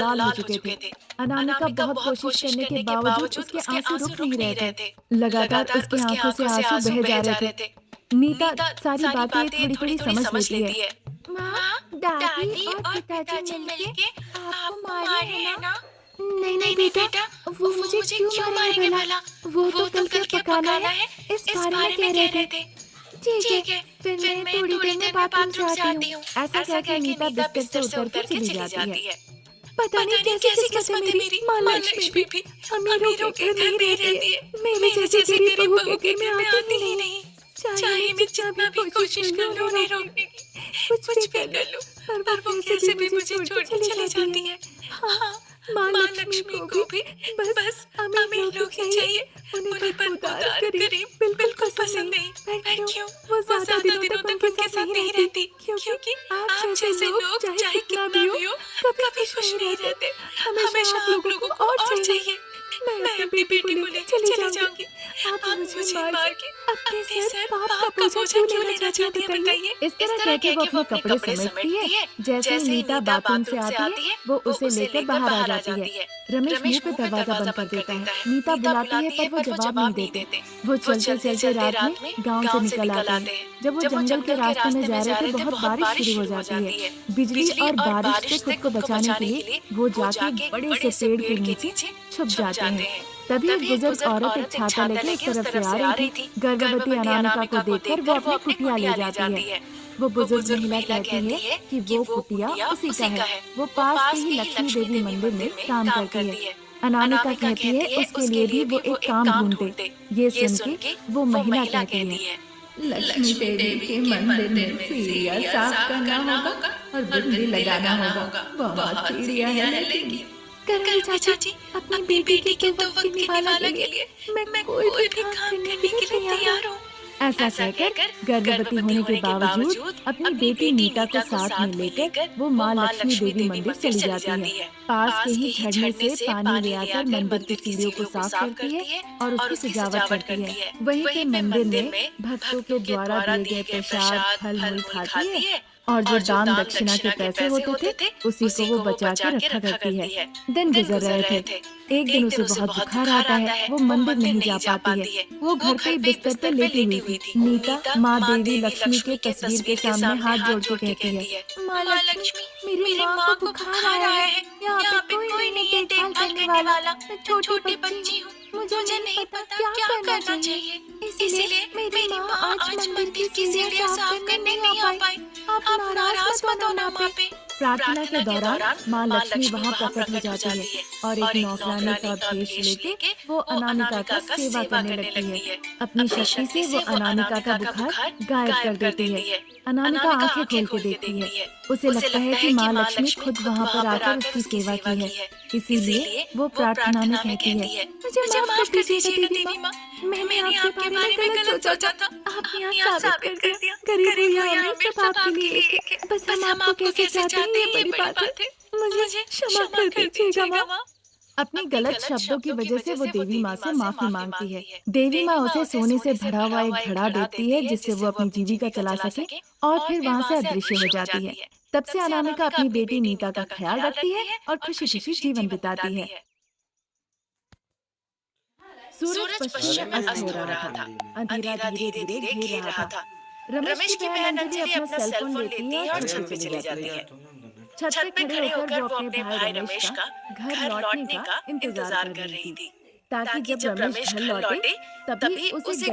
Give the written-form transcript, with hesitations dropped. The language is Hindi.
लाल हो चुके थे। अनामिका बहुत कोशिश करने के बावजूद उसके आंसू रुक नहीं रहे थे। लगातार उसकी आंखों से आंसू बह जा रहे थे। नीता सारी बातें थोड़ी-थोड़ी समझ लेती है। माँ, दादी और पिताजी मिलके आपको मारे हैं ना? नहीं बेटा, वो मुझे क्यों मारेंगे भला? वो तो कल क्या पकाना है इस बारे में कह रहे थे। ठीक है, फिर मैं थोड़ी देर में बाथरूम से आती हूँ। ऐसा कह के नीता बिस्तर से उतर के चली जाती है। पता नहीं कैसी किस्मत है मेरी। माँ लक्ष्मी भी अमीरों के घर में ही रहती है। मेरे जैसी गरीब बहू के घर में आती ही नहीं। चाहे मैं जितना भी कोशिश कर लूं उन्हें रोकने की, कुछ भी कर लूं, पर वो कैसे भी मुझे छोड़ के चली जाती है। हाँ, माँ लक्ष्मी को भी बस अमीर लोग ही चाहिए। उन्हें बदबूदार गरीब बिल्कुल पसंद नहीं। पर क्यों वो ज्यादा दिनों तक उनके साथ नहीं रहती? क्योंकि आप जैसे लोग चाहे कितना भी हो कभी खुश नहीं रहते। हमेशा आप लोगों को और चाहिए। मैं अपनी बेटी को लेकर चली जाऊंगी। आप आप मुझे मुझे मार के मार के अपने अपने सर सर पाप का पाप का बोझा बोझा क्यों क्यों लेना लेना चाहती है चाहती है बताइए। बताइए। इस इस तरह तरह कह के कह वो के वो अपने अपने कपड़े कपड़े समेटती है। समेटती है। जैसे ही जैसे ही नीता नीता बाथरूम से बाथरूम से आती है आती है, वो वो उसे उसे लेकर लेकर बाहर आ बाहर आ जाती है। जाती है। रमेश मुंह रमेश पे मुंह पे दरवाजा बंद दरवाजा कर बंद कर देता है। देता है। नीता नीता बुलाती है बुलाती पर है वो पर वो जवाब नहीं जवाब नहीं देते। देते। वो वो चलते चलते चलते चलते रात में रात में गांव से गाँव से निकल निकल आते हैं। आते हैं। जब वो जब वो जंगल के जंगल के रास्ते में रास्ते में जा रहे जा थे रहे थे, बहुत बहुत बारिश बारिश शुरू हो शुरू हो जाती है। जाती है। बिजली बिजली और और बारिश से बारिश खुद से को खुद को बचाने के बचाने लिए के लिए वो वो जाके एक जाके एक बड़े से बड़े से पेड़ के पेड़ के नीचे नीचे छुप छुप जाते हैं। जाते हैं। तभी एक तभी एक बुजुर्ग बुजुर्ग औरत एक औरत एक छाता छाता लेके उस लेके उस तरफ से तरफ आ से रही आ थी। रही थी। गर्भवती गर्भवती अनामिका को अनामिका को देखकर वो देखकर वो अपनी अपनी कुटिया ले कुटिया ले जाती है। जाती है। वो वो बुजुर्ग बुजुर्ग महिला महिला कहती है कहती है कि कि वो वो कुटिया कुटिया उसी का उसी है। का है। वो वो पास के पास ही के ही लक्ष्मी लक्ष्मी देवी देवी मंदिर में मंदिर में काम काम करती है। करती है। अनामिका अनामिका कहती है कहती है उसके उसके लिए भी लिए वो भी वो एक एक काम काम ढूंढते। ढूंढते। ये ये सुन के सुन के वो वो महिला महिला कहती है, कहती है, लक्ष्मी लक्ष्मी देवी देवी के के मंदिर मंदिर में में सीढ़ियाँ सीढ़ियाँ साफ साफ करना करना होगा होगा और और बिजली बिजली लगाना लगाना होगा। होगा। बहुत बहुत सीढ़ियाँ हैं सीढ़ियाँ हैं लेकिन लेकिन करूँगी करूँगी चाची चाची अपनी अपनी बेटी के बेटी के दो दो वक्त के वक्त के निवाला के निवाला लिए के लिए मैं मैं कोई भी कोई भी काम काम करने के करने लिए के लिए तैयार हूँ। तैयार हूँ। ऐसा ऐसा कहकर कहकर गर्भवती गर्भवती होने के होने के बावजूद बावजूद अपनी अपनी बेटी बेटी नीता को नीता को साथ में साथ में लेकर लेकर वो वो माँ माँ लक्ष्मी लक्ष्मी देवी देवी मंदिर मंदिर चली चली जाती है। जाती है। पास के पास ही के ही झरने झरने से से पानी ले पानी ले आकर आकर मंदिर की मंदिर की सीढ़ियों को सीढ़ियों को साफ साफ करती है करती है और और उसकी उसकी सजावट सजावट करती है। करती है। वहीं पे वहीं पे मंदिर मंदिर में में भक्तों के भक्तों के द्वारा द्वारा दिए गए दिए गए प्रसाद प्रसाद फल फल मूल मूल खाती है खाती है। और जो और जो दान दान दक्षिणा के दक्षिणा के पैसे पैसे होते थे होते थे, उसी को उसी वो को वो बचा के बचा के रखा रखा करती है। करती है। दिन दिन गुजर गुजर रहे थे। रहे थे। एक दिन एक उसे दिन उसे बहुत बहुत बुखार बुखार आता है। आता है। वो वो मंदिर मंदिर नहीं जा नहीं जा पाती है। पाती है। वो वो घर पे घर ही पे ही बिस्तर पे बिस्तर पे लेटी हुई लेटी थी। हुई थी। नीता नीता माँ माँ देवी देवी लक्ष्मी के लक्ष्मी के तस्वीर के तस्वीर के सामने सामने हाथ जोड़ हाथ के जोड़ के कहती है, कहती है, माँ माँ लक्ष्मी लक्ष्मी मेरी मेरी माँ को माँ को बुखार बुखार आया आया है। है। यहाँ पे यहाँ पे कोई कोई नहीं है नहीं है देखभाल देखभाल करने करने वाला। वाला। मैं मैं छोटी छोटी बच्ची हूँ। बच्ची हूँ। मुझे मुझे नहीं नहीं पता पता क्या क्या करना करना चाहिए। चाहिए। इसीलिए इसीलिए मेरी मेरी माँ माँ आज आज मंदिर की मंदिर की सीढ़ियाँ सीढ़ियाँ साफ साफ करने करने नहीं आ नहीं आ पाई। पाई। आप आप नाराज नाराज मत मत होना होना माँ माँ पे। पे। प्रार्थना के प्रार्थना के दौरान दौरान माँ माँ लक्ष्मी लक्ष्मी वहाँ वहाँ प्रकट हो प्रकट हो जाती है जाती है और एक और एक नौकरानी नौकरानी का का भेष भेष लेके लेके वो वो अनामिका का अनामिका का सेवा सेवा करने करने लगती है। लगती है। अपनी अपनी शक्ति शक्ति से वो से वो अनामिका का अनामिका का बुखार बुखार गायब कर गायब कर देती है। देती है। अनामिका अनामिका आंखें आंखें खोल के खोल के देखती है। देखती है। उसे उसे लगता है लगता कि है कि माँ माँ लक्ष्मी लक्ष्मी खुद खुद वहां वहाँ पर पर आकर आकर उसकी उसकी सेवा सेवा की है। की है। इसीलिए इसीलिए वो वो प्रार्थना में प्रार्थना में कहती है, कहती है, मुझे मुझे माफ कर माफ कर दीजिएगा दीजिएगा देवी माँ। देवी माँ। मैंने मैंने आपके आपके बारे में बारे में गलत गलत सोचा था। सोचा था। आपने आज आपने आज साबित कर साबित दिया। कर दिया। गरीब हो गरीब हो या या अमीर अमीर सब सब आपके लिए आपके एक लिए है। एक है। बस हम बस हम आपको आपको कैसे कैसे चाहते हैं चाहते ये हैं ये बड़ी बड़ी बात है। बात है। मुझे मुझे क्षमा क्षमा कर कर दीजिएगा माँ। दीजिएगा माँ। अपनी अपनी गलत गलत शब्दों की शब्दों की वजह से वजह वो से वो देवी माँ देवी से माँ से माफी माफी मांगती है। मांगती है। देवी माँ देवी माँ उसे उसे सोने से सोने से भरा हुआ भरा एक हुआ एक घड़ा घड़ा देती है देती है जिससे वो जिससे वो अपनी अपनी जीविका जीविका चला चला सके सके और और फिर फिर वहां से वहाँ से अदृश्य हो अदृश्य हो जाती है। जाती है। तब से तब से अनामिका अनामिका अपनी अपनी बेटी बेटी नीता का नीता का ख्याल ख्याल रखती है रखती है और और खुशी खुशी खुशी खुशी जीवन जीवन बिताती है। बिताती है। सूरज सूरज पश्चिम में पश्चिम में अस्त हो अस्त हो रहा रहा था। था। अंधेरा अंधेरा धीरे धीरे धीरे धीरे घेर घेर रहा रहा था। था। रमेश रमेश की की बहन बहन अंजलि अंजलि अपना अपना सेल सेल फोन फोन लेती है लेती और है और छत पे छत पे चली चली जाती है। जाती है। छत पे छत पे खड़े खड़े होकर होकर वो वो अपने अपने भाई भाई रमेश रमेश का का घर घर लौटने लौटने का का इंतजार कर इंतजार कर रही रही थी थी ताकि ताकि जब जब रमेश रमेश घर घर लौटे लौटे तभी तभी उसे उसे